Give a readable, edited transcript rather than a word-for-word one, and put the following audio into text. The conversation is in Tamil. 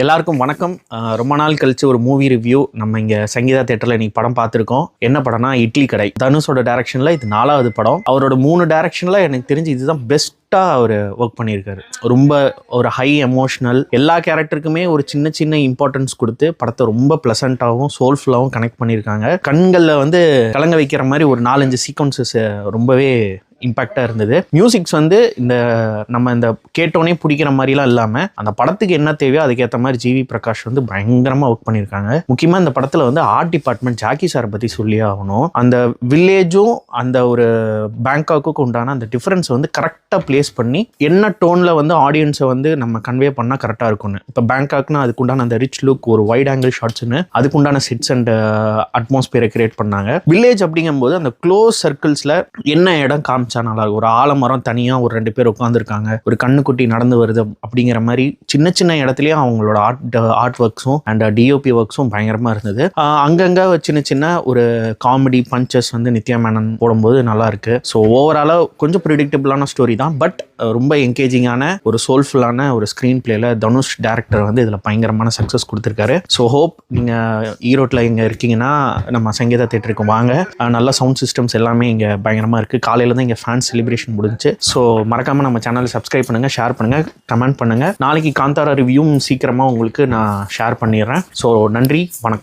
எல்லாருக்கும் வணக்கம். ரொம்ப நாள் கழிச்சு ஒரு மூவி ரிவ்யூ நம்ம இங்கே சங்கீதா தேட்டரில் இன்னைக்கு படம் பார்த்துருக்கோம். என்ன படம்னா இட்லி கடை. தனுஷோட டைரக்ஷனில் இது 4வது படம். அவரோட 3 டைரக்ஷனில் எனக்கு தெரிஞ்சு இதுதான் பெஸ்ட்டாக அவர் ஒர்க் பண்ணியிருக்காரு. ரொம்ப ஒரு ஹை எமோஷ்னல், எல்லா கேரக்டருக்குமே ஒரு சின்ன சின்ன இம்பார்ட்டன்ஸ் கொடுத்து படத்தை ரொம்ப ப்ளசண்ட்டாகவும் சோல்ஃபுல்லாகவும் கனெக்ட் பண்ணியிருக்காங்க. கண்களில் வந்து கலங்க வைக்கிற மாதிரி ஒரு 4-5 சீக்வன்சஸ் ரொம்பவே இம்பாக்டாக இருந்தது. மியூசிக்ஸ் வந்து நம்ம இந்த கேட்டோனே பிடிக்கிற மாதிரிலாம் இல்லாமல் அந்த படத்துக்கு என்ன தேவையோ அதுக்கேற்ற மாதிரி ஜிவி பிரகாஷ் வந்து பயங்கரமாக ஒர்க் பண்ணியிருக்காங்க. முக்கியமாக இந்த படத்தில் வந்து ஆர்ட் டிபார்ட்மெண்ட் ஜாக்கி சாரை பற்றி சொல்லியே ஆகணும். அந்த வில்லேஜும் அந்த ஒரு பேங்காக்குக்கு உண்டான அந்த டிஃப்ரென்ஸ் வந்து கரெக்டாக பிளேஸ் பண்ணி என்ன டோனில் வந்து ஆடியன்ஸை வந்து நம்ம கன்வே பண்ணால் கரெக்டாக இருக்கும்னு. இப்போ பேங்காக்னா அதுக்குண்டான அந்த ரிச் லுக், ஒரு வைட் ஆங்கிள் ஷாட்ஸ்னு அதுக்குண்டான செட்ஸ் அண்ட் அட்மாஸ்பியரை கிரியேட் பண்ணாங்க. வில்லேஜ் அப்படிங்கும்போது அந்த க்ளோஸ் சர்க்கிள்ஸில் என்ன இடம் காமிச்சு நல்லா ஒரு ஆலமரம் தனியா ஒரு 2 பேர் உட்காந்துருக்காங்க, ஒரு கண்ணுக்குட்டி நடந்து வருது அப்படிங்கிற மாதிரி சின்ன சின்ன இடத்துலயும் அவங்களோட ஆர்ட் ஒர்க்ஸும் அண்ட் டிஓபி ஒர்க்ஸும் பயங்கரமா இருந்தது. அங்கங்க சின்ன சின்ன ஒரு காமெடி பஞ்சஸ் வந்து நித்யா மேனன் போடும்போது நல்லா இருக்கு. ஸோ ஓவராலா கொஞ்சம் ப்ரிடிக்டபிளான ஸ்டோரி தான், பட் ரொம்ப என்கேஜிங்கான ஒரு சோல்ஃபுல்லான ஒரு ஸ்க்ரீன் பிளேல தனுஷ் டேரக்டர் வந்து இதில் பயங்கரமான சக்ஸஸ் கொடுத்துருக்காரு. ஸோ ஹோப் நீங்கள் ஈரோட்டில் இங்கே இருக்கீங்கன்னா நம்ம சங்கீதா தேட்டருக்கு வாங்க. நல்ல சவுண்ட் சிஸ்டம்ஸ் எல்லாமே இங்கே பயங்கரமாக இருக்குது. காலையில் தான் இங்கே ஃபேன் செலிப்ரேஷன் முடிஞ்சு. ஸோ மறக்காமல் நம்ம சேனலை சப்ஸ்கிரைப் பண்ணுங்கள், ஷேர் பண்ணுங்கள், கமெண்ட் பண்ணுங்கள். நாளைக்கு காந்தாரா ரிவ்யூவும் சீக்கிரமாக உங்களுக்கு நான் ஷேர் பண்ணிடுறேன். ஸோ நன்றி, வணக்கம்.